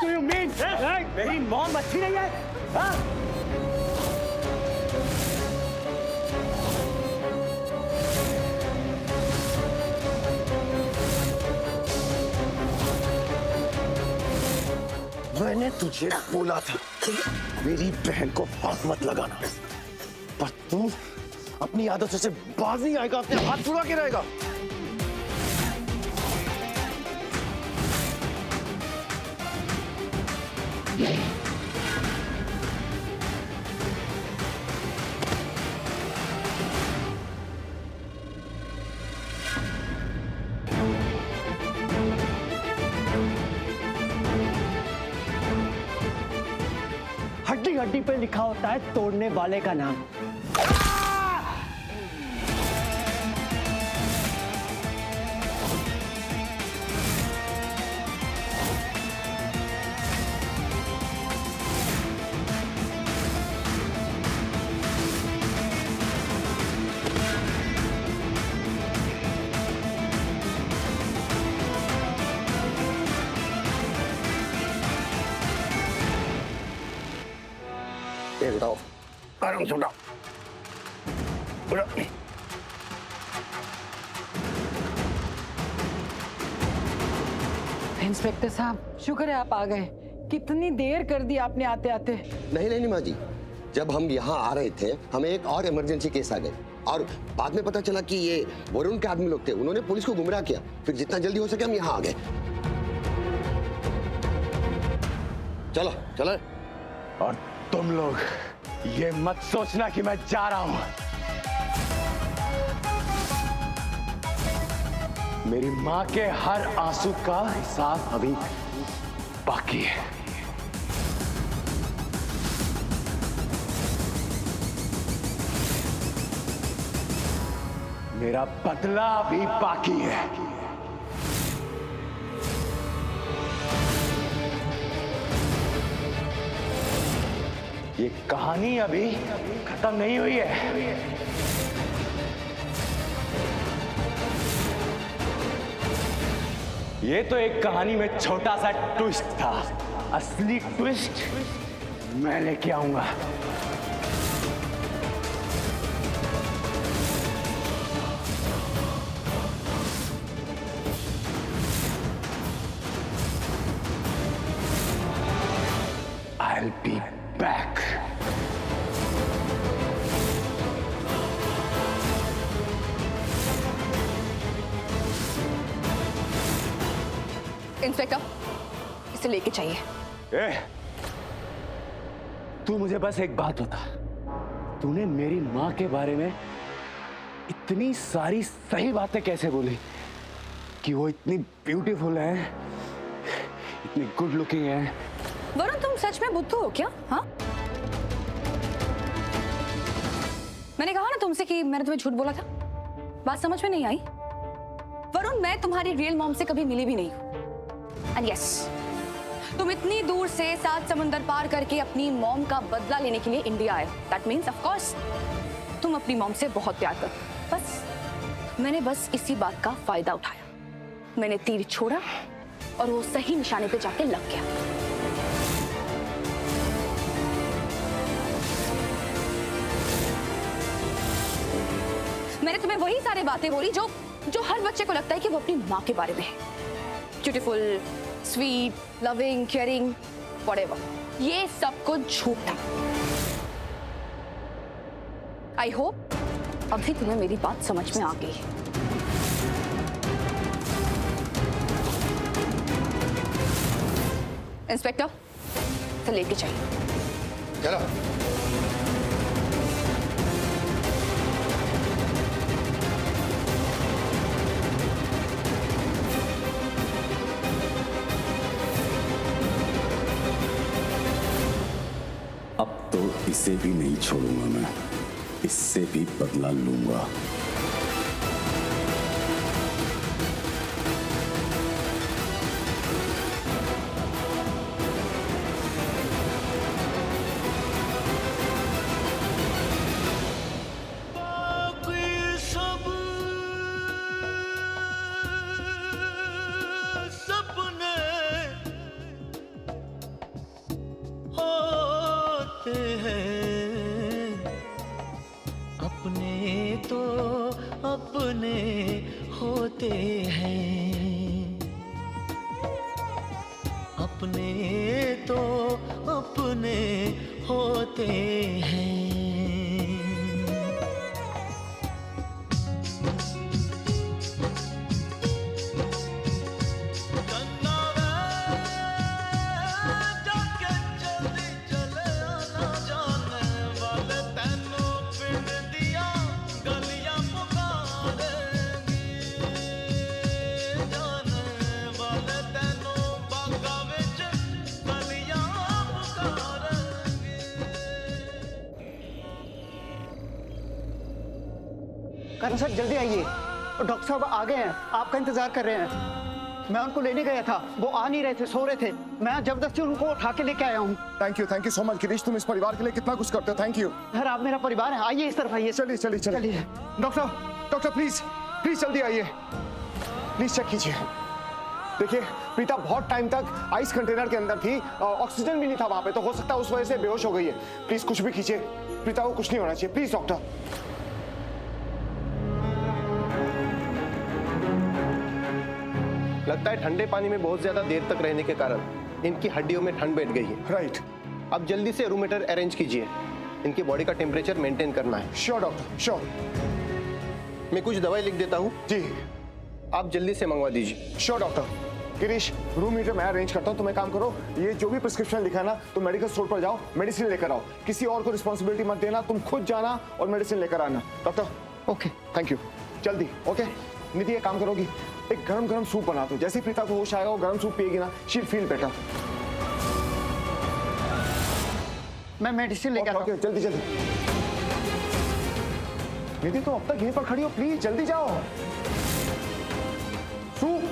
What do you mean? मेरी mom अच्छी नहीं है? हाँ? मैंने तुझे बोला था मेरी बहन को हाथ मत लगाना, पर तू अपनी आदतों से बाज नहीं आएगा, अपने हाथ छुड़ा के रहेगा। हड्डी हड्डी पे लिखा होता है तोड़ने वाले का नाम। ये बताओ, आराम से उठाओ। इंस्पेक्टर साहब, शुक्र है आप आ गए। कितनी देर कर दी आपने आते आते। नहीं माँ जी, जब हम यहाँ आ रहे थे हमें एक और इमरजेंसी केस आ गए और बाद में पता चला कि ये वरुण के आदमी लोग थे। उन्होंने पुलिस को गुमराह किया, फिर जितना जल्दी हो सके हम यहाँ आ गए। चलो चलो। और तुम लोग ये मत सोचना कि मैं जा रहा हूं। मेरी मां के हर आंसू का हिसाब अभी बाकी है। मेरा बदला भी बाकी है। ये कहानी अभी खत्म नहीं हुई है। ये तो एक कहानी में छोटा सा ट्विस्ट था। असली ट्विस्ट मैं लेके आऊंगा। I'll be back. इंस्पेक्टर, इसे लेके चाहिए। तू मुझे बस एक बात बता, तूने मेरी माँ के बारे में इतनी सारी सही बातें कैसे बोली कि वो इतनी ब्यूटीफुल है, इतनी गुड लुकिंग है? वरुण, तुम सच में बुद्धू हो क्या? हाँ, मैंने कहा ना तुमसे कि मैंने तुम्हें झूठ बोला था। बात समझ में नहीं आई? वरुण, मैं तुम्हारी रियल मॉम से कभी मिली भी नहीं हूँ। एंड यस, तुम इतनी दूर से 7 समुंदर पार करके अपनी मॉम का बदला लेने के लिए इंडिया आए। दैट मीन्स ऑफ कोर्स तुम अपनी मॉम से बहुत प्यार करते। मैंने बस इसी बात का फायदा उठाया। मैंने तीर छोड़ा और वो सही निशाने पे जाके लग गया। मैंने तुम्हें वही सारी बातें बोली जो हर बच्चे को लगता है कि वो अपनी माँ के बारे में है। Beautiful, sweet, loving, caring, whatever. ये सब कुछ झूठ था। आई होप अभी तुम्हें मेरी बात समझ में आ गई है। इंस्पेक्टर, तो लेके चाहिए। चलो। अब तो इसे भी नहीं छोड़ूंगा मैं, इससे भी बदला लूंगा। अपने तो अपने होते हैं। करण सर जल्दी आइए, डॉक्टर साहब आ गए हैं, आपका इंतजार कर रहे हैं। मैं उनको लेने गया था, वो आ नहीं रहे थे, सो रहे थे। मैं जबरदस्ती उनको उठा के लेके आया हूँ। Thank you so much Girish, तुम इस परिवार के लिए कितना कुछ करते हो। थैंक यू सर आप मेरा परिवार है, आइए इस तरफ आइए। चलिए चलिए चलिए। डॉक्टर प्लीज प्लीज जल्दी आइए, प्लीज चेक कीजिए। देखिए प्रीता बहुत टाइम तक आइस कंटेनर के अंदर थी, ऑक्सीजन भी नहीं था वहां पे, तो हो सकता है उस वजह से बेहोश हो गई है। प्लीज कुछ भी कीजिए, प्रीता को कुछ नहीं होना चाहिए, प्लीज डॉक्टर। लगता है ठंडे पानी में बहुत ज्यादा देर तक रहने के कारण इनकी हड्डियों में ठंड बैठ गई है। राइट। अब जल्दी से रूम हीटर अरेंज कीजिए, इनकी बॉडी का टेम्परेचर मेंटेन करना है। Sure doctor sure. मैं कुछ दवाई लिख देता हूँ, जी आप जल्दी से मंगवा दीजिए। Sure doctor. Girish room heater मैं अरेंज करता हूँ, तुम एक काम करो, ये जो भी प्रिस्क्रिप्शन लिखा है ना, तुम मेडिकल स्टोर पर जाओ, मेडिसिन लेकर आओ, किसी और को रिस्पॉन्सिबिलिटी मत देना, तुम खुद जाना और मेडिसिन लेकर आना। Doctor okay. थैंक यू, जल्दी। ओके निधि एक काम करोगी, एक गरम गरम सूप बना दो, जैसे प्रीता को होश आएगा वो गरम सूप पिएगी ना, शी फील बेटर। मैं मेडिसिन लेकर आता हूँ। जल्दी जल्दी। निधि तुम अब तक यहीं पर खड़ी हो, प्लीज जल्दी जाओ। सूप।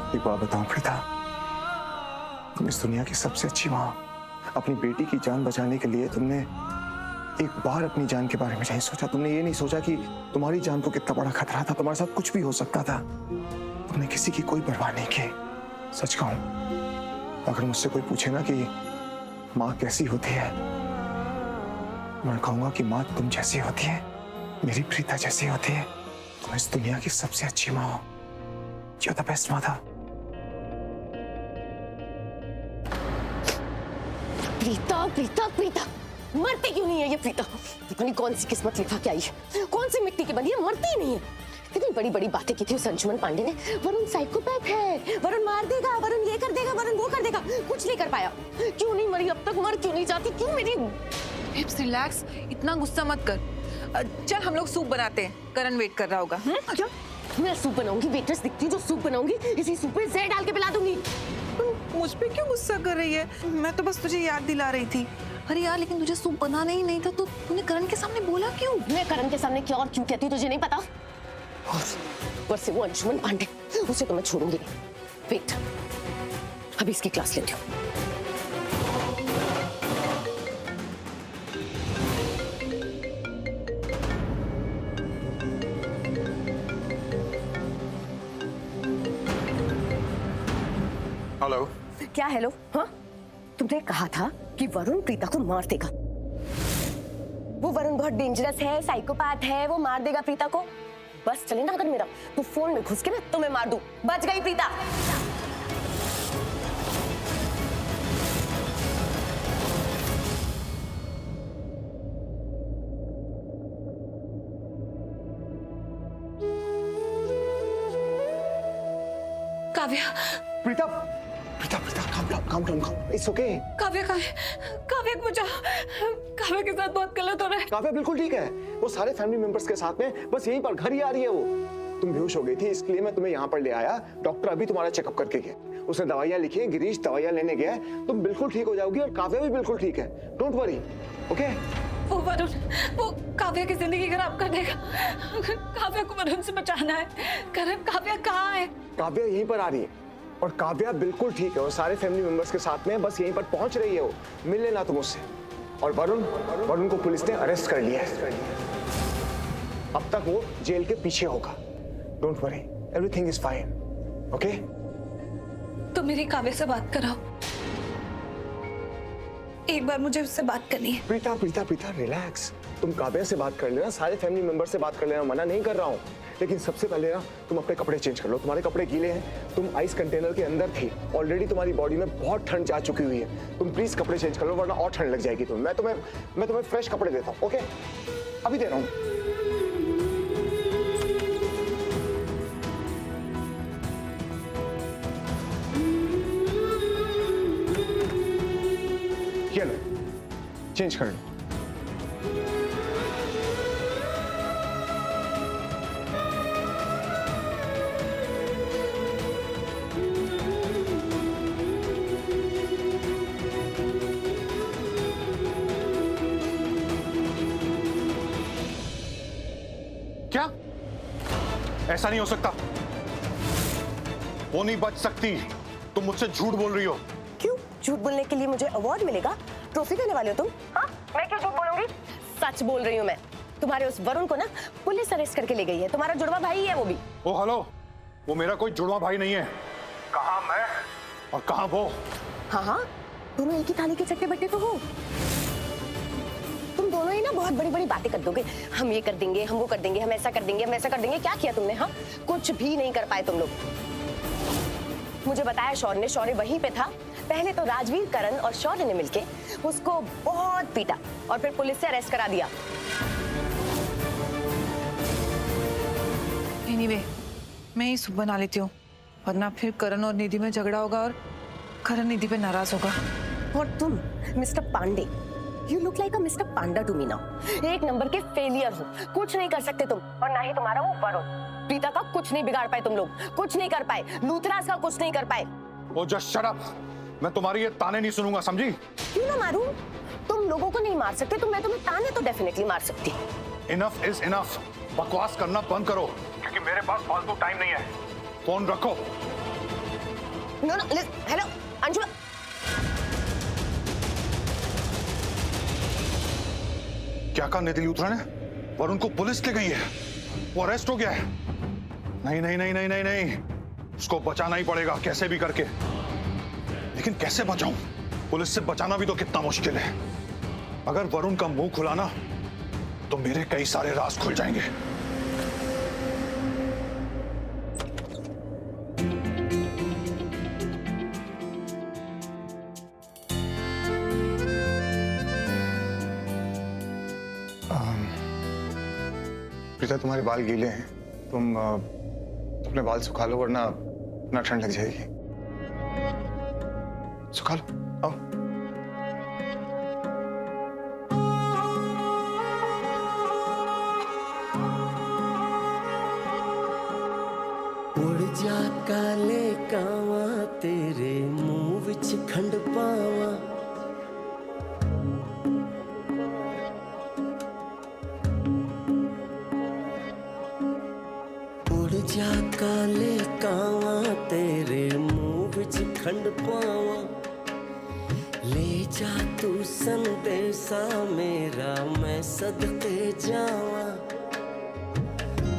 एक बात बताओ प्रीता, तुम इस दुनिया की सबसे अच्छी माँ, अपनी बेटी की जान बचाने के लिए तुमने एक बार अपनी जान के बारे में नहीं सोचा। तुमने ये नहीं सोचा कि तुम्हारी जान को कितना बड़ा खतरा था, तुम्हारे साथ कुछ भी हो सकता था। तुमने किसी की कोई परवाह नहीं की। सच कहूं, अगर मुझसे कोई पूछे ना कि माँ कैसी होती है, मैं कहूंगा कि माँ तुम जैसी होती है, मेरी प्रीता जैसी होती है। तुम इस दुनिया की सबसे अच्छी माँ हो। You're the best mother. Preeta Preeta Preeta, मरती क्यों नहीं है ये प्रीता? पता नहीं कौन सी किस्मत लिखा के आई है, कौन सी मिट्टी की बनी है, मरती ही नहीं है। इतनी बड़ी बड़ी बातें की थी उस अंशुमन पांडे ने, वरुण साइकोपैथ है, वरुण मार देगा, वरुण ये कर देगा, वरुण वो कर देगा, कुछ नहीं कर पाया। क्यों नहीं मरी अब तक, मर क्यों नहीं जाती, क्यों मेरी? रिलैक्स, इतना गुस्सा मत कर। चल हम लोग सूप बनाते हैं, करण वेट कर रहा होगा। क्या मैं सूप बनाऊंगी? वेटर्स दिखती है जो सूप बनाऊंगी, इसी सूप में जहर डाल के पिला दूंगी। मुझ पे क्यों गुस्सा कर रही है? मैं तो बस तुझे याद दिला रही थी। अरे यार लेकिन तुझे सूप बनाना ही नहीं था तो तूने करण के सामने बोला क्यों? मैं करण के सामने क्या और क्यों कहती तुझे नहीं पता? पर से वो अंशुमन पांडे, उसे तो मैं छोड़ूंगी नहीं। वेट, अभी इसकी क्लास लेती हूँ। हेलो। क्या हेलो? हाँ, तुमने कहा था कि वरुण प्रीता को मार देगा। वो वरुण बहुत डेंजरस है, साइकोपैथ है, वो मार देगा प्रीता को। बस चले ना अगर मेरा तो फोन में घुस के ना तुम्हें मार दूं। बच गई Preeta. Kavya, Preeta Preeta Preeta calm down, it's okay। Kavya कहाँ है? काव्या को बचाओ, काव्या के साथ बहुत गलत हो रहा है। काव्या बिल्कुल ठीक है, वो सारे फैमिली मेंबर्स के साथ में बस यहीं पर घर ही आ रही है। वो तुम बेहोश हो गई थी इसलिए मैं तुम्हें यहाँ पर ले आया। डॉक्टर अभी तुम्हारा चेकअप करके गया, उसने दवाइयाँ लिखी हैं, गिरीश दवाइयाँ लेने गया है। तुम बिल्कुल ठीक हो जाओगी और काव्या भी बिल्कुल ठीक है, डोंट वरी। ओके? वो वरुण, वो काव्या की जिंदगी खराब कर देगा। काव्या को वरुण से बचाना है। करण, काव्या कहाँ है? काव्या यहीं पर आ रही है, और काव्या बिल्कुल ठीक है, वो सारे फैमिली मेंबर्स के साथ में है, बस यहीं पर पहुंच रही है वो। मिल लेना तुम उससे। और वरुण को पुलिस ने अरेस्ट कर लिया है। अब तक वो जेल के पीछे होगा। Don't worry, everything is fine. Okay? तो मेरी काव्य से बात कराओ, एक बार मुझे उससे बात करनी है। प्रीता प्रीता प्रीता रिलैक्स। तुम काव्या से बात कर लेना, सारे फैमिली मेंबर से बात कर लेना, मना नहीं कर रहा हूँ, लेकिन सबसे पहले ना तुम अपने कपड़े चेंज कर लो। तुम्हारे कपड़े गीले हैं, तुम आइस कंटेनर के अंदर थी, ऑलरेडी तुम्हारी बॉडी में बहुत ठंड जा चुकी हुई है। तुम प्लीज कपड़े चेंज कर लो, वरना और ठंड लग जाएगी तुम्हें। मैं तुम्हें फ्रेश कपड़े देता हूँ। ओके? अभी दे रहा हूँ। ये लो, चेंज कर लो। क्या? ऐसा नहीं हो सकता, वो नहीं बच सकती। तुम मुझसे झूठ बोल रही हो। क्यों? झूठ बोलने के लिए मुझे अवार्ड मिलेगा? ट्रॉफी देने वाले हो तुम? हाँ, मैं क्यों झूठ बोलूंगी? सच बोल रही हूँ मैं। तुम्हारे उस वरुण को ना पुलिस अरेस्ट करके ले गई है। तुम्हारा जुड़वा भाई है वो भी। ओ हेलो, वो मेरा कोई जुड़वा भाई नहीं है। कहाँ मैं और कहाँ वो? हाँ हाँ, दोनों एक ही थाली के चट्टे बट्टे तो हो। तुम दोनों ही ना बहुत बड़ी बड़ी बातें कर दोगे। हम ये कर देंगे, हम वो कर देंगे, हम ऐसा कर देंगे, हम ऐसा कर देंगे। क्या किया तुमने? हाँ, कुछ भी नहीं कर पाए तुम लोग। मुझे बताया शौर्य वहीं पे था। पहले तो राजवीर, करण और शौर्य ने मिलके उसको बहुत पीटा और फिर पुलिस से अरेस्ट करा दिया। एनीवे, मैं ही सूप बना लेती हूँ, वरना फिर करण और निधि में झगड़ा होगा और करण निधि पे नाराज होगा। और तुम mister Pandey, you look like a mister panda to me now. एक नंबर के फेलियर हो, कुछ नहीं कर सकते तुम। और ना ही तुम्हारा वो वरुण। प्रीता का कुछ नहीं बिगाड़ पाए तुम लोग, कुछ नहीं कर पाए। लूथराज का कुछ नहीं कर पाए। ओ जस्ट शट अप। मैं तुम्हारी ये ताने नहीं सुनूंगा, समझी? क्यों ना मारूं? तुम लोगों को नहीं मार सकते तो मैं तुम्हें ताने तो डेफिनेटली मार सकती। Enough is enough. बकवास करना बंद करो, क्योंकि मेरे पास फालतू टाइम नहीं है। फोन रखो। No no, hello Anshula. क्या कहा निधि लूथरा ने? वरुण को पुलिस ले गई है, वो अरेस्ट हो गया है। नहीं नहीं नहीं नहीं नहीं नहीं, उसको बचाना ही पड़ेगा कैसे भी करके। लेकिन कैसे बचाऊं? पुलिस से बचाना भी तो कितना मुश्किल है। अगर वरुण का मुंह खुला ना तो मेरे कई सारे राज खुल जाएंगे। प्रीता, तुम्हारे बाल गीले हैं, तुम अपने बाल सुखा लो, वरना ना ठंड लग जाएगी। सुखा लो, आओ। उड़ जा काले कावा तेरे मुंह विच खंड पावा। उड़ जा काले कावा तेरे मुंह विच खंड पावा। ले जा तू संदेशा मेरा मैं सदके जावा।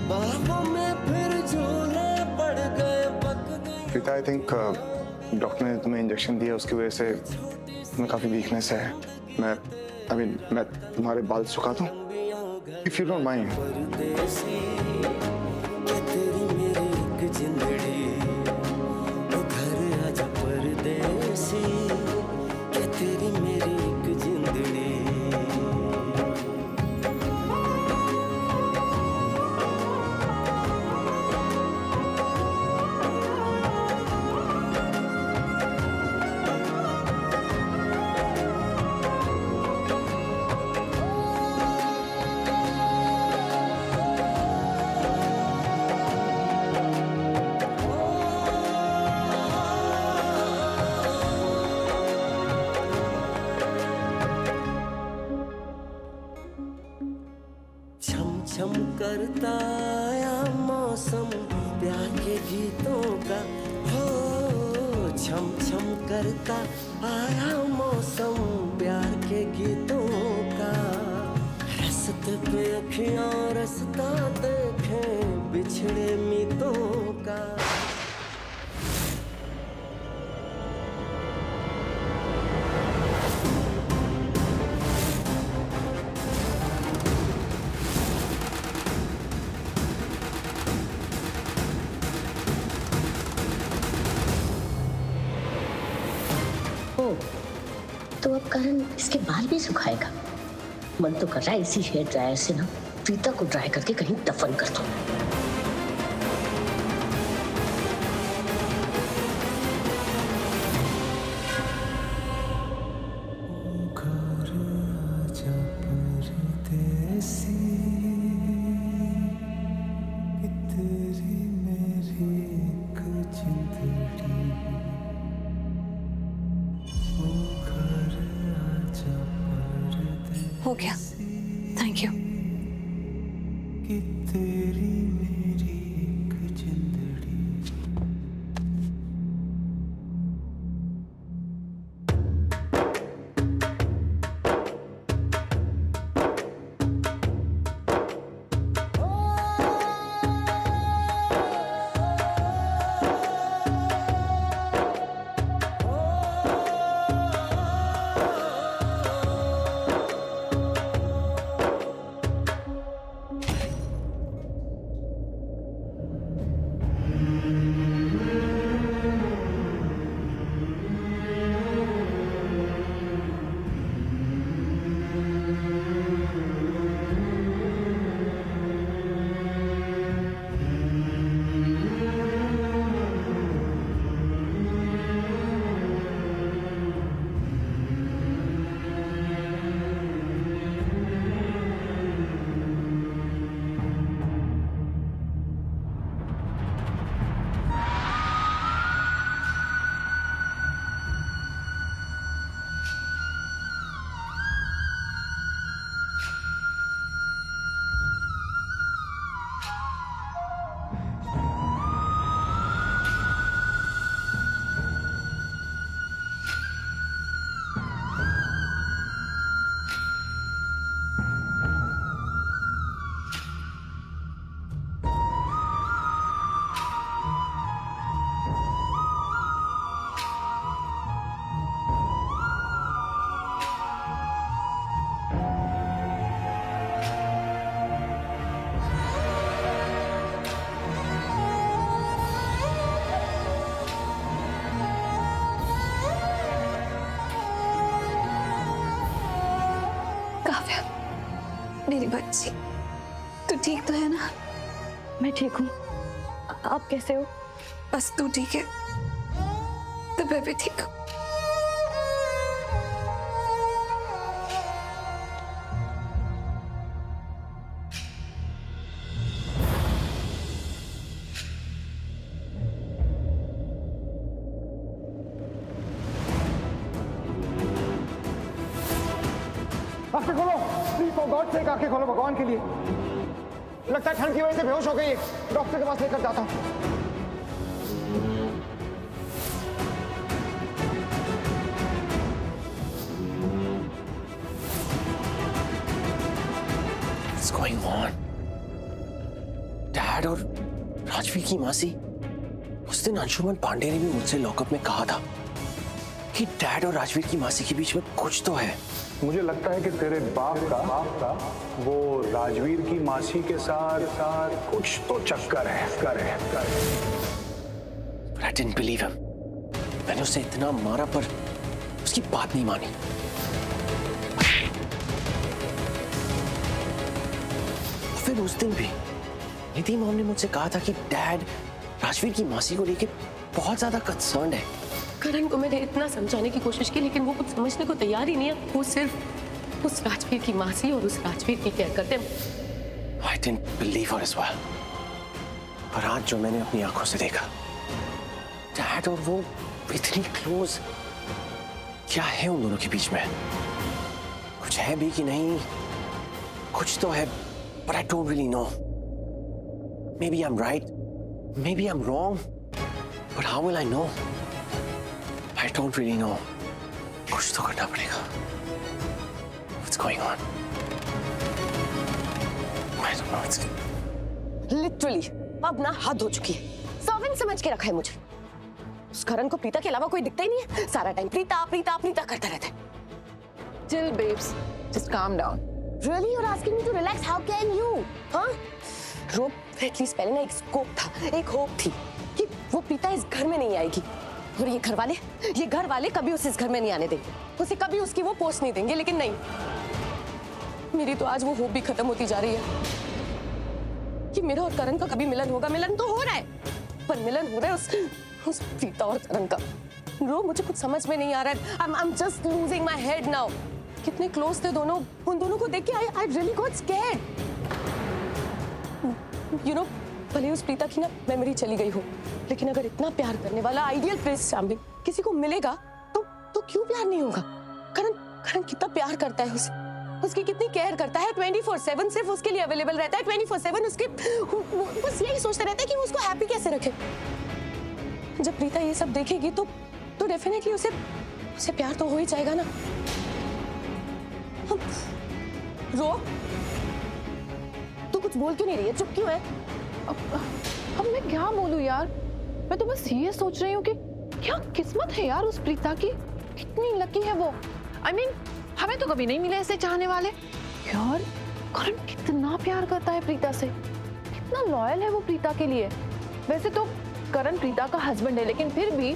बाहों में फिर झूले पड़ गए, पक गए। प्रीता, आई थिंक डॉक्टर ने तुम्हें इंजेक्शन दिया, उसकी वजह से तुम्हें काफी वीकनेस है। मैं तुम्हारे बाल सुखा दूं, इफ यू डोंट माइंड। परदेसी के तेरी मेरी एक जिंदड़ी, ओ घर आजा परदेसी के तेरी मेरी एक जिंदड़ी। छम छम करता आया मौसम प्यार के गीतों का। हो छम छम करता आया मौसम प्यार के गीतों का, रस्ते पे अखियां रस्ता देखे बिछड़े मीतों का। तो अब करण इसके बाल भी सुखाएगा। मन तो कर रहा है इसी हेयर ड्रायर से ना प्रीता को ड्राई करके कहीं दफन कर दो। हो गया, थैंक यू। काव्या, मेरी बच्ची, तू ठीक तो है ना? मैं ठीक हूँ, आप कैसे हो? बस तू ठीक है तो मैं भी ठीक हूँ। आंखें खोलो प्लीज, फॉर गॉड सेक आंखें खोलो भगवान के लिए। लगता है ठंड की वजह से बेहोश हो गई है, डॉक्टर के पास लेकर जाता हूँ। What's going on? डैड और राजवीर की मासी, उस दिन अंशुमन पांडे ने भी मुझसे लॉकअप में कहा था कि डैड और राजवीर की मासी के बीच में कुछ तो है। मुझे लगता है कि तेरे बाप का वो राजवीर की मासी के साथ कुछ तो चक्कर है। But I didn't believe him. मैंने उसे इतना मारा पर उसकी बात नहीं मानी। और फिर उस दिन भी निधि मॉम ने मुझसे कहा था कि डैड राजवीर की मासी को लेकर बहुत ज्यादा कंसर्न्ड है। करण को मैंने इतना समझाने की कोशिश की, लेकिन वो कुछ समझने को तैयार ही नहीं है। वो सिर्फ उस राजवीर की मासी और उस राजवीर की केयर करते हैं। I didn't believe her as well. पर आज जो मैंने अपनी आंखों से देखा, डैड और वो इतनी क्लोज, क्या है उन दोनों के बीच में? कुछ है भी कि नहीं? कुछ तो है, but I don't really know. Maybe I'm right, maybe I'm wrong, but how will I know? I don't really know. कुछ तो करना पड़ेगा. What's going on? I don't know. It's... literally अब ना हद हो चुकी है. सर्वेंट समझ के रखा है मुझे. उस करण को प्रीता के अलावा कोई दिखता ही नहीं है. सारा टाइम प्रीता प्रीता प्रीता करता रहता है. Chill, babes. Just calm down. Really, you're asking me to relax? How can you? हाँ? रोब, एटलीस्ट पहले ना एक स्कोप था, एक होप थी कि वो प्रीता इस घर में नहीं आएगी. और ये घर वाले कभी उसे इस घर में नहीं आने देंगे. उसे कभी उसकी वो पोस्ट नहीं देंगे. लेकिन नहीं, मेरी तो आज वो होप भी खत्म होती जा रही है कि मेरा और करण का कभी मिलन होगा. मिलन तो हो रहा है, पर मिलन हो रहा है उस प्रीता और करण का. रोब, मुझे कुछ समझ में नहीं आ रहा है. I'm just losing my head now. कितने क्लोज थे दोनों. उन दोनों को देख के I really got scared. You know, भले उस प्रीता की ना मेमोरी चली गई हो, लेकिन अगर इतना प्यार करने वाला आइडियल प्रिंस चार्मिंग किसी को मिलेगा तो क्यों प्यार नहीं होगा. करण कितना प्यार करता है उसे. उसकी कितनी केयर करता है. 24/7 सिर्फ उसके लिए अवेलेबल रहता है. 24/7 उसके बस यही सोचता रहता है कि वो उसको हैप्पी कैसे रखे. जब प्रीता ये सब देखेगी तो डेफिनेटली उसे प्यार तो हो ही जाएगा ना. रो, तू कुछ बोल क्यों नहीं रही है? चुप क्यों है? अब मैं क्या बोलूं यार. मैं तो बस ये सोच रही हूँ कि क्या किस्मत है यार उस प्रीता की. कितनी लकी है वो. I mean, हमें तो कभी नहीं मिले ऐसे चाहने वाले. यार करण कितना प्यार करता है प्रीता से. कितना लॉयल है वो प्रीता के लिए. वैसे तो करण प्रीता का हस्बैंड है, लेकिन फिर भी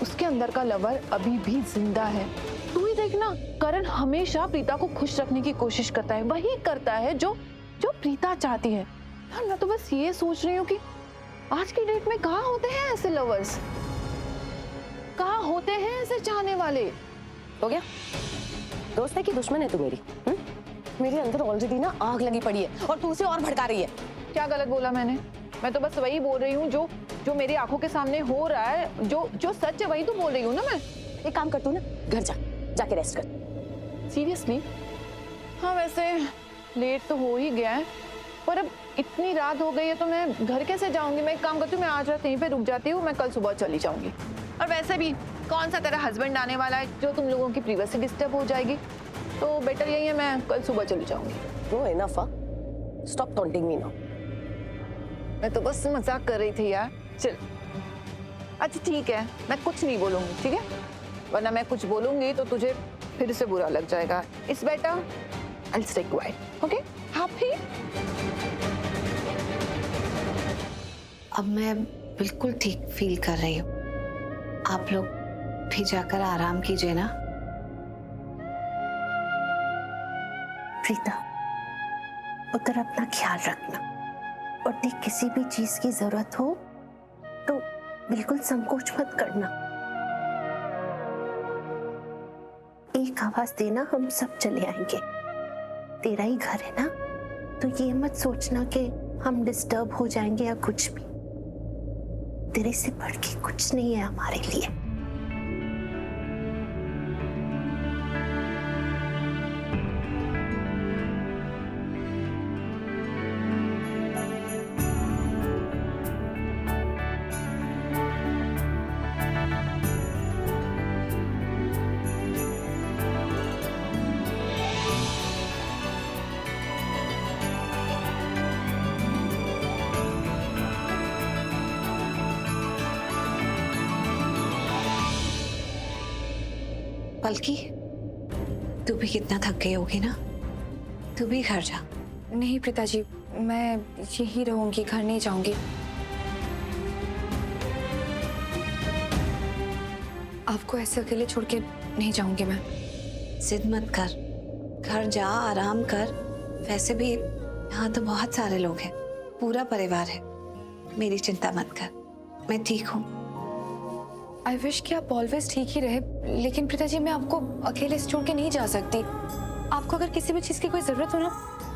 उसके अंदर का लवर अभी भी जिंदा है. तू ही देखना, करण हमेशा प्रीता को खुश रखने की कोशिश करता है. वही करता है जो प्रीता चाहती है. यार मैं तो बस ये सोच रही हूँ कि आज की डेट में कहाँ होते हैं ऐसे लवर्स. कहाँ होते हैं ऐसे चाहने वाले. हो गया? दोस्त है कि दुश्मन है तू मेरी? मेरे अंदर ऑलरेडी ना आग लगी पड़ी है और तू उसे और भड़का रही है. क्या गलत बोला मैंने? मैं तो बस वही बोल रही हूँ जो मेरी आंखों के सामने हो रहा है. जो सच है वही तो बोल रही हूँ ना मैं. एक काम कर तू ना, घर जाके रेस्ट कर. सीरियसली? हाँ वैसे लेट तो हो ही गया है, पर अब इतनी रात हो गई है तो मैं घर कैसे जाऊंगी. मैं एक काम करती हूँ, मैं आज रात यहीं पे रुक जाती हूँ. मैं कल सुबह चली जाऊंगी. और वैसे भी कौन सा तेरा हस्बैंड आने वाला है जो तुम लोगों की प्राइवेसी डिस्टर्ब हो जाएगी. तो बेटर यही है मैं कल सुबह चली जाऊंगी. No enough. Stop taunting me now. मैं तो बस मजाक कर रही थी यार. चल अच्छा ठीक है, मैं कुछ नहीं बोलूंगी, ठीक है? वरना मैं कुछ बोलूंगी तो तुझे फिर से बुरा लग जाएगा. It's better I'll stay quiet. Okay? Happy? अब मैं बिल्कुल ठीक फील कर रही हूँ. आप लोग भी जाकर आराम कीजिए ना. प्रीता, उधर अपना ख्याल रखना और देख किसी भी चीज की जरूरत हो तो बिल्कुल संकोच मत करना. एक आवाज देना, हम सब चले आएंगे. तेरा ही घर है ना, तो ये मत सोचना कि हम डिस्टर्ब हो जाएंगे या कुछ भी. तेरे से बढ़ के कुछ नहीं है हमारे लिए. पलकी, तू भी कितना थक गई होगी ना. तू भी घर जा. नहीं प्रीता जी, मैं यही रहूंगी, घर नहीं जाऊंगी. आपको ऐसे अकेले छोड़ के नहीं जाऊंगी मैं. जिद मत कर, घर जा, आराम कर. वैसे भी यहाँ तो बहुत सारे लोग हैं, पूरा परिवार है. मेरी चिंता मत कर, मैं ठीक हूँ. आई विश कि आप ऑलवेज ठीक ही रहे, लेकिन प्रीता जी मैं आपको अकेले छोड़ के नहीं जा सकती. आपको अगर किसी भी चीज की कोई जरूरत हो ना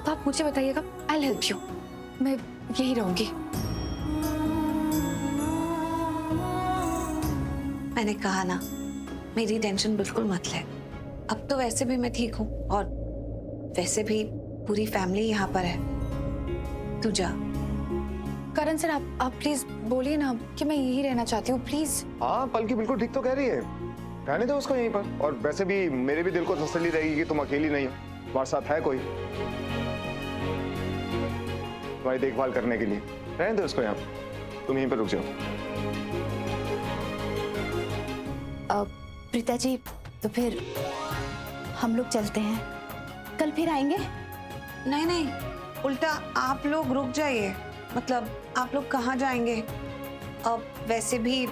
तो आप मुझे बताइएगा. I help you. मैं यही रहूंगी. मैंने कहा ना, मेरी टेंशन बिल्कुल मत ले. अब तो वैसे भी मैं ठीक हूँ और वैसे भी पूरी फैमिली यहाँ पर है. तू जा. करण सर, आप प्लीज बोलिए ना कि मैं यही रहना चाहती हूँ, प्लीज. हाँ पलकी बिल्कुल ठीक तो कह रही है. रहने दो उसको यहीं पर, और वैसे भी मेरे भी दिल को तसल्ली रहेगी कि तुम अकेली नहीं हो, तुम्हारे साथ है कोई तुम्हारी देखभाल करने के लिए। रहने दो उसको यहाँ पर, तुम यहीं पर रुक जाओ। प्रीता जी, तो फिर हम लोग चलते हैं, कल फिर आएंगे। नहीं नहीं, उल्टा आप लोग रुक जाइए। मतलब आप लोग कहाँ जाएंगे? अब वैसे भी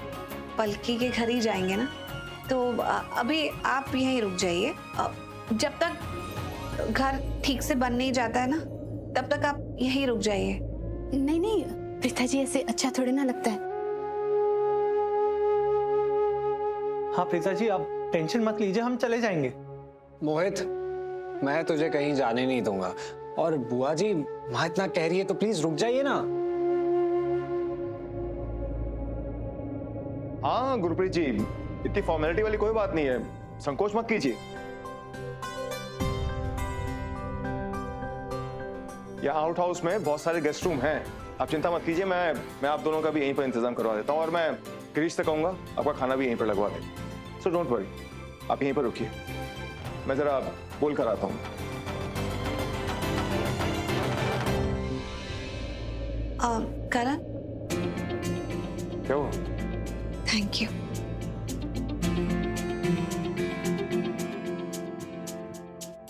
पलकी के घर ही जाएंगे ना, तो अभी आप यहीं रुक जाइए। जब तक घर ठीक से बन नहीं जाता है ना, तब तक आप यहीं रुक जाइए। नहीं नहीं प्रीता जी, ऐसे अच्छा थोड़ी ना लगता है। हाँ प्रीता जी, आप टेंशन मत लीजिए, हम चले जाएंगे। मोहित, मैं तुझे कहीं जाने नहीं दूंगा, और बुआ जी माँ इतना कह रही है तो प्लीज रुक जाइए ना। हाँ गुरप्रीत जी, इतनी फॉर्मेलिटी वाली कोई बात नहीं है, संकोच मत कीजिए। यहाँ आउट हाउस में बहुत सारे गेस्ट रूम हैं, आप चिंता मत कीजिए। मैं आप दोनों का भी यहीं पर इंतजाम करवा देता हूँ, और मैं गिरीश से कहूंगा आपका खाना भी यहीं पर लगवा दे। सो डोंट वरी, आप यहीं पर रुकिए, मैं जरा बोल कर आता हूँ। करण, क्या हुआ? Thank you.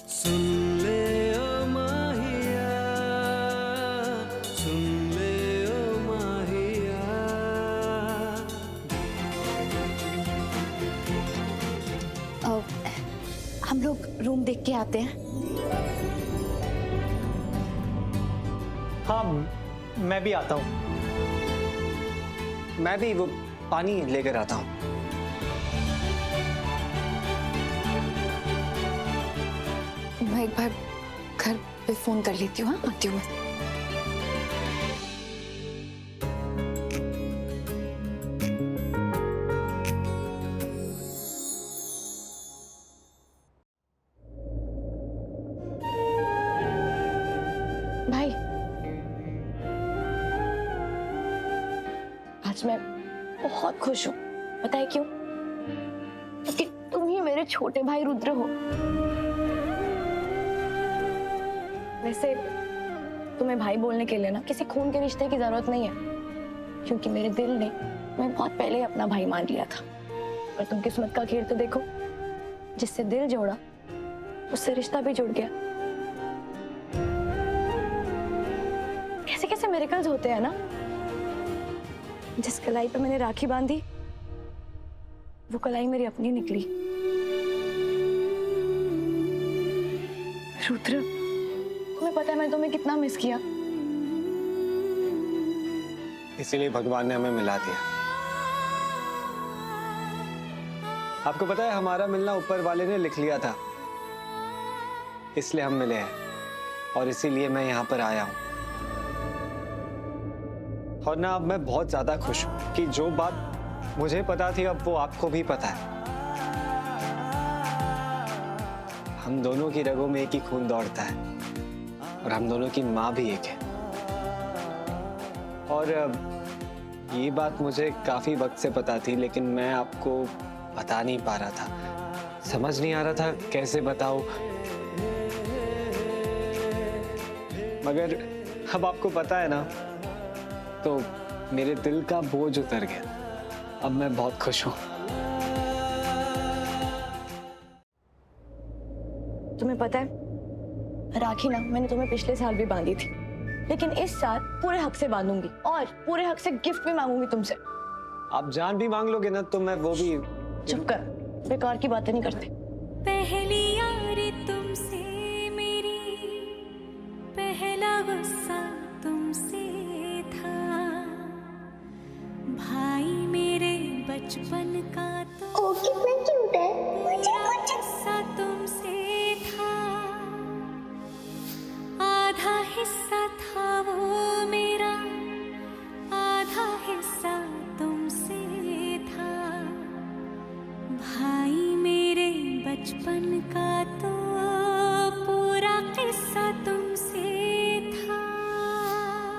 सुन ले ओ माहिया, सुन ले ओ माहिया। हम लोग रूम देख के आते हैं। हाँ मैं भी आता हूँ। मैं भी वो पानी लेकर आता हूँ। मैं एक बार घर पे फोन कर लेती हूँ। हाँ, आती हूँ मैं। भाई, आज मैं बहुत खुश हूँ। पता है क्यों? क्योंकि तुम ही मेरे छोटे भाई रुद्र हो। वैसे तुम्हें भाई बोलने के लिए ना किसी खून के रिश्ते की जरूरत नहीं है, क्योंकि मेरे दिल ने तुम्हें बहुत पहले ही अपना भाई मान लिया था। पर तुम किस्मत का खेल तो देखो, जिससे दिल जोड़ा उससे रिश्ता भी जुड़ गया। कैसे कैसे मिरेकल्स होते हैं ना। जिस कलाई पे मैंने राखी बांधी, वो कलाई मेरी अपनी निकली। रुद्र, तुम्हें पता है मैंने तुम्हें कितना मिस किया। इसीलिए भगवान ने हमें मिला दिया। आपको पता है हमारा मिलना ऊपर वाले ने लिख लिया था, इसलिए हम मिले हैं, और इसीलिए मैं यहाँ पर आया हूँ। और ना अब मैं बहुत ज्यादा खुश हूँ कि जो बात मुझे पता थी अब वो आपको भी पता है। हम दोनों की रगों में एक ही खून दौड़ता है, और हम दोनों की माँ भी एक है। और ये बात मुझे काफी वक्त से पता थी, लेकिन मैं आपको बता नहीं पा रहा था, समझ नहीं आ रहा था कैसे बताऊं। मगर अब आपको पता है ना, तो मेरे दिल का बोझ उतर गया। अब मैं बहुत खुश हूं। तुम्हें पता है, राखी ना मैंने तुम्हें पिछले साल भी बांधी थी, लेकिन इस साल पूरे हक से बांधूंगी, और पूरे हक से गिफ्ट भी मांगूंगी तुमसे। आप जान भी मांग लोगे ना तो मैं वो भी। चुप कर, बेकार की बातें नहीं करते। पहली यारी तुमसे मेरी, पहला गुस्सा तुमसे था। भाई मेरे बचपन का तो कितना क्यूट है, गुस्सा तुमसे था। आधा हिस्सा था वो मेरा, आधा हिस्सा तुमसे था। भाई मेरे बचपन का तो पूरा किस्सा तुमसे था।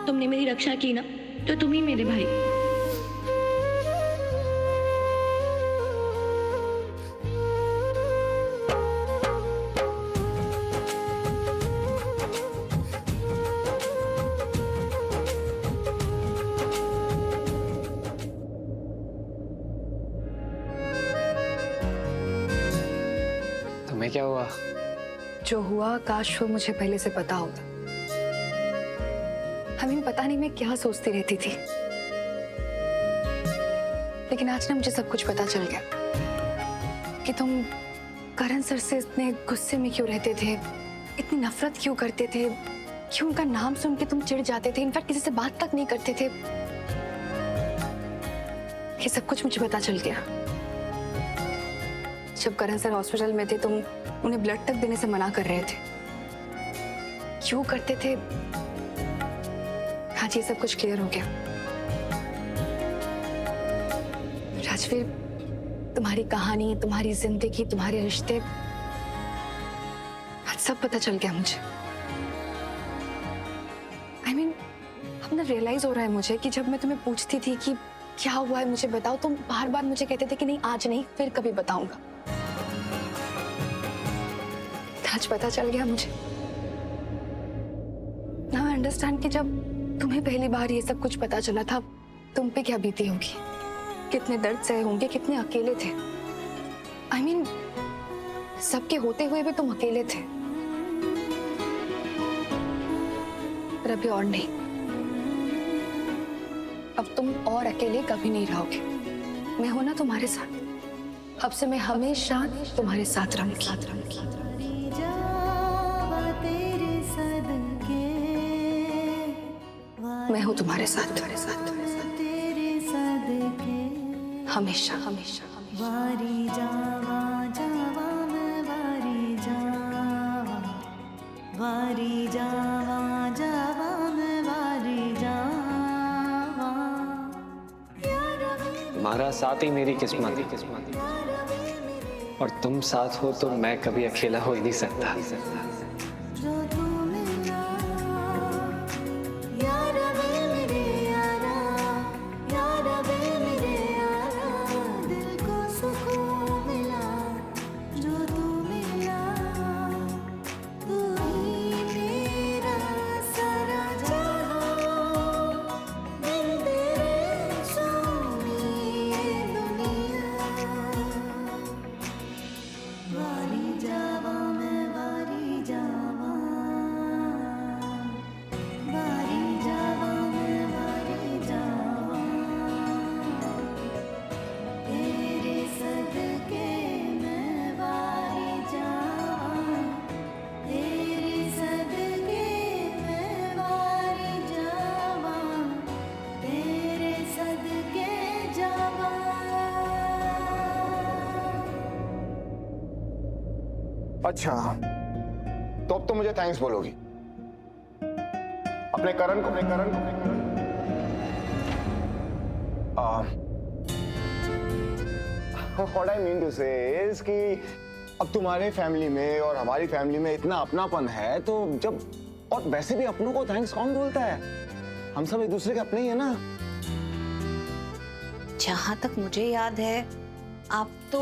तुमने मेरी रक्षा की ना, तो तुम ही मेरे भाई। इसमें क्या हुआ? जो हुआ काश वो मुझे पहले से पता होता। हमें पता नहीं मैं क्या सोचती रहती थी, लेकिन आज ना मुझे सब कुछ पता चल गया कि तुम करण सर से इतने गुस्से में क्यों रहते थे, इतनी नफरत क्यों करते थे, क्यों उनका नाम सुन के तुम चिढ़ जाते थे, इनफैक्ट किसी से बात तक नहीं करते थे। ये सब कुछ मुझे पता चल गया। जब करण सर हॉस्पिटल में थे तुम उन्हें ब्लड तक देने से मना कर रहे थे, क्यों करते थे? आज ये सब कुछ क्लियर हो गया। राजवीर, तुम्हारी कहानी, तुम्हारी जिंदगी, तुम्हारे रिश्ते, आज सब पता चल गया मुझे। I mean, अब ना रियलाइज हो रहा है मुझे कि जब मैं तुम्हें पूछती थी कि क्या हुआ है मुझे बताओ, तुम बार बार मुझे कहते थे कि नहीं आज नहीं, फिर कभी बताऊंगा। आज पता चल गया मुझे। Now I understand कि जब तुम्हें पहली बार ये सब कुछ पता चला था, तुम पे क्या बीती होगी, कितने दर्द सहे होंगे, कितने अकेले थे। I mean, सबके होते हुए भी तुम अकेले थे। पर अभी और नहीं, अब तुम और अकेले कभी नहीं रहोगे। मैं हूं ना तुम्हारे साथ। अब से मैं हमेशा तुम्हारे साथ रहूंगी। मैं हूं तुम्हारे साथ, हमेशा हमेशा। वारी जावा जावा मैं वारी जावा, वारी जावा जावा मैं वारी जावा। तुम्हारा साथ ही मेरी किस्मत है, और तुम साथ हो तो मैं कभी अकेला हो ही नहीं सकता। जो तू मिला यार वे मेरे यारा, यार वे मेरे यारा, दिल को सुकून मिला। जो तू मिला तू ही मेरा सारा जहां, दिल तेरे सोनी ये दुनिया। वारी जावा मैं वारी जावा, वारी जावा मैं वारी जावा। तेरे सदके मैं वारी जावा, तेरे सदके मैं वारी जावा, तेरे सदके जावा। अच्छा, तो अब तो मुझे थैंक्स बोलोगी अपने करण को। What I mean to say is कि अब तुम्हारे फैमिली में और हमारी फैमिली में इतना अपनापन है, तो जब, और वैसे भी अपनों को थैंक्स कौन बोलता है, हम सब एक दूसरे के अपने ही है ना। जहां तक मुझे याद है आप तो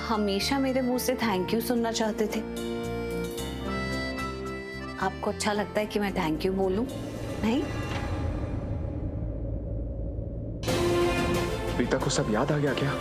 हमेशा मेरे मुंह से थैंक यू सुनना चाहते थे। आपको अच्छा लगता है कि मैं थैंक यू बोलूं? नहीं? प्रीता को सब याद आ गया क्या?